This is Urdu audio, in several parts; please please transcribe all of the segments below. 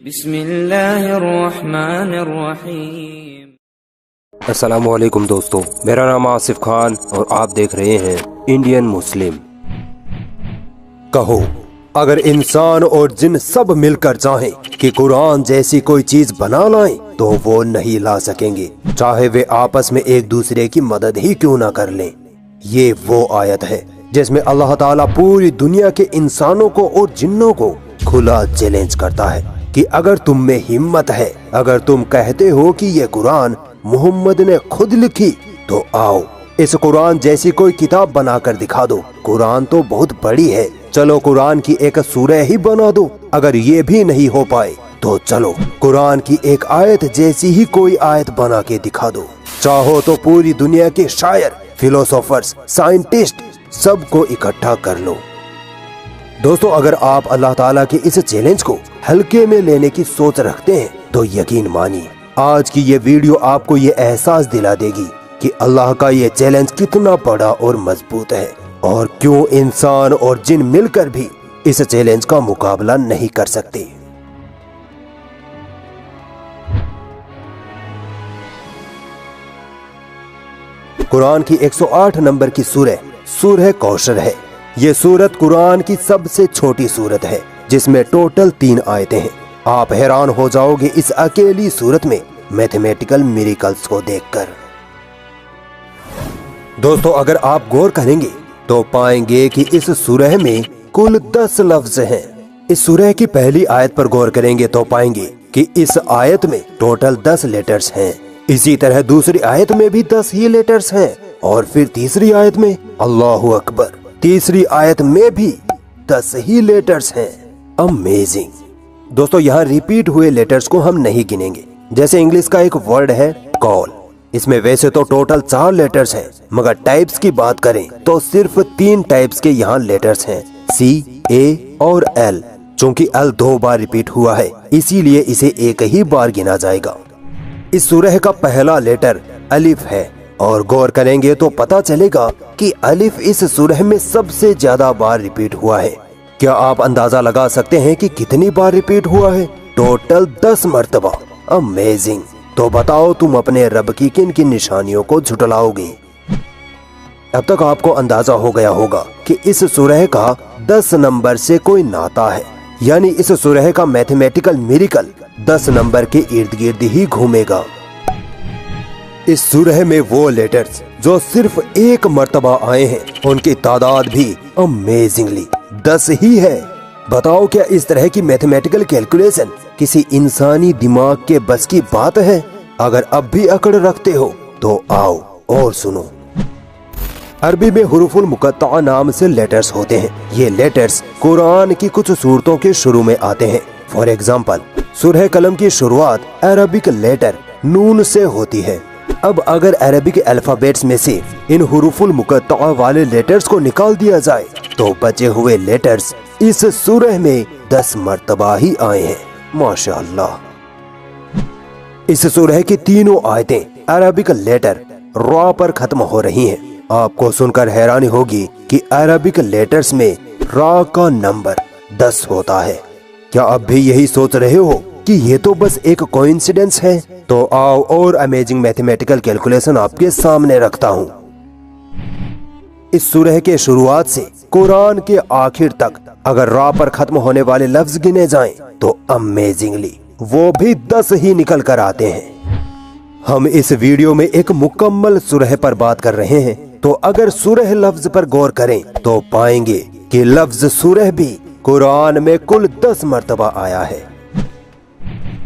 بسم اللہ الرحمن الرحیم۔ السلام علیکم دوستو، میرا نام آصف خان اور آپ دیکھ رہے ہیں انڈین مسلم۔ کہو اگر انسان اور جن سب مل کر چاہیں کہ قرآن جیسی کوئی چیز بنا لائیں تو وہ نہیں لا سکیں گے، چاہے وہ آپس میں ایک دوسرے کی مدد ہی کیوں نہ کر لیں۔ یہ وہ آیت ہے جس میں اللہ تعالیٰ پوری دنیا کے انسانوں کو اور جنوں کو کھلا چیلنج کرتا ہے کہ اگر تم میں ہمت ہے، اگر تم کہتے ہو کہ یہ قرآن محمد نے خود لکھی، تو آؤ اس قرآن جیسی کوئی کتاب بنا کر دکھا دو۔ قرآن تو بہت بڑی ہے، چلو قرآن کی ایک سورہ ہی بنا دو۔ اگر یہ بھی نہیں ہو پائے تو چلو قرآن کی ایک آیت جیسی ہی کوئی آیت بنا کے دکھا دو۔ چاہو تو پوری دنیا کے شاعر، فلسفرز، سائنٹسٹ سب کو اکٹھا کر لو۔ دوستو، اگر آپ اللہ تعالیٰ کے اس چیلنج کو ہلکے میں لینے کی سوچ رکھتے ہیں تو یقین مانیے آج کی یہ ویڈیو آپ کو یہ احساس دلا دے گی کہ اللہ کا یہ چیلنج کتنا بڑا اور مضبوط ہے، اور کیوں انسان اور جن مل کر بھی اس چیلنج کا مقابلہ نہیں کر سکتے۔ قرآن کی 108 نمبر کی سورہ کوثر ہے۔ یہ سورت قرآن کی سب سے چھوٹی سورت ہے جس میں ٹوٹل 3 آیتیں ہیں۔ آپ حیران ہو جاؤ گے اس اکیلی سورت میں میتھمیٹیکل میریکلز کو دیکھ کر۔ دوستو، اگر آپ غور کریں گے تو پائیں گے کہ اس سورہ میں کل 10 لفظ ہیں۔ اس سورہ کی پہلی آیت پر غور کریں گے تو پائیں گے کہ اس آیت میں ٹوٹل 10 لیٹرز ہیں۔ اسی طرح دوسری آیت میں بھی 10 ہی لیٹرز ہیں، اور پھر تیسری آیت میں اللہ اکبر، تیسری آیت میں بھی 10 ہی لیٹرز ہیں۔ امیزنگ۔ دوستو، یہاں ریپیٹ ہوئے لیٹرز کو ہم نہیں گنیں گے۔ جیسے انگلش کا ایک ورڈ ہے کال، اس میں ویسے تو ٹوٹل 4 لیٹرز ہیں، مگر ٹائپس کی بات کریں تو صرف 3 ٹائپس کے یہاں لیٹرز ہیں، سی، اے اور ایل۔ چونکہ ایل 2 بار ریپیٹ ہوا ہے اسی لیے اسے ایک ہی بار گنا جائے گا۔ اس سورہ کا پہلا لیٹر الف ہے، اور غور کریں گے تو پتا چلے گا کہ الف اس سورہ میں سب سے زیادہ بار ریپیٹ ہوا ہے۔ کیا آپ اندازہ لگا سکتے ہیں کہ کتنی بار ریپیٹ ہوا ہے؟ ٹوٹل 10 مرتبہ۔ امیزنگ۔ تو بتاؤ تم اپنے رب کی کن کن نشانیوں کو جھٹلاؤ گے؟ اب تک آپ کو اندازہ ہو گیا ہوگا کہ اس سورہ کا 10 نمبر سے کوئی ناطہ ہے، یعنی اس سورہ کا میتھمیٹیکل میریکل 10 نمبر کے ارد گرد ہی گھومے گا۔ اس سورہ میں وہ لیٹرز جو صرف ایک مرتبہ آئے ہیں ان کی تعداد بھی امیزنگلی 10 ہی ہے۔ بتاؤ کیا اس طرح کی میتھمیٹیکل کیلکولیشن کسی انسانی دماغ کے بس کی بات ہے؟ اگر اب بھی اکڑ رکھتے ہو تو آؤ اور سنو۔ عربی میں حروف المقطعہ نام سے لیٹرز ہوتے ہیں۔ یہ لیٹرز قرآن کی کچھ سورتوں کے شروع میں آتے ہیں۔ فار ایگزامپل، سورہ قلم کی شروعات عربک لیٹر نون سے ہوتی ہے۔ اب اگر عربک الفابیٹس میں سے ان حروف المقطعہ والے لیٹرز کو نکال دیا جائے تو بچے ہوئے لیٹرز اس سورہ میں 10 مرتبہ ہی آئے ہیں۔ ماشاءاللہ۔ اس سورہ کی تینوں آیتیں عربک لیٹر را پر ختم ہو رہی ہیں۔ آپ کو سن کر حیرانی ہوگی کہ عربک لیٹرز میں را کا نمبر 10 ہوتا ہے۔ کیا اب بھی یہی سوچ رہے ہو کہ یہ تو بس ایک کوئنسیڈنس ہے؟ تو آؤ اور امیزنگ میتھمیٹیکل کیلکولیشن آپ کے سامنے رکھتا ہوں۔ اس سورہ کے شروعات سے قرآن کے آخر تک اگر را پر ختم ہونے والے لفظ گنے جائیں تو امیزنگلی وہ بھی 10 ہی نکل کر آتے ہیں۔ ہم اس ویڈیو میں ایک مکمل سورہ پر بات کر رہے ہیں، تو اگر سورہ لفظ پر غور کریں تو پائیں گے کہ لفظ سورہ بھی قرآن میں کل 10 مرتبہ آیا ہے۔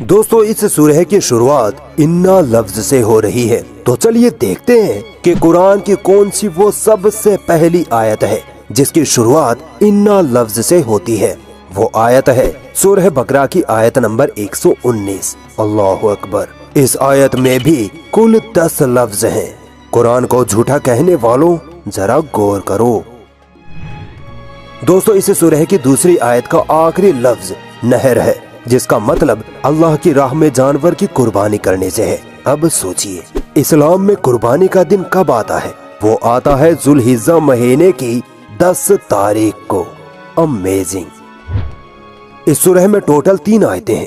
دوستو، اس سورہ کی شروعات انا لفظ سے ہو رہی ہے، تو چلیے دیکھتے ہیں کہ قرآن کی کون سی وہ سب سے پہلی آیت ہے جس کی شروعات انا لفظ سے ہوتی ہے۔ وہ آیت ہے سورہ بقرہ کی آیت نمبر 119۔ اللہ اکبر۔ اس آیت میں بھی کل 10 لفظ ہیں۔ قرآن کو جھوٹا کہنے والوں ذرا غور کرو۔ دوستو، اس سورہ کی دوسری آیت کا آخری لفظ نہر ہے، جس کا مطلب اللہ کی راہ میں جانور کی قربانی کرنے سے ہے۔ اب سوچئے اسلام میں قربانی کا دن کب آتا ہے؟ وہ آتا ہے ذوالحجہ مہینے کی 10 تاریخ کو۔ امیزنگ۔ اس سورہ میں ٹوٹل 3 آیتیں ہیں۔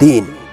3,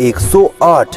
108।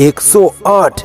108।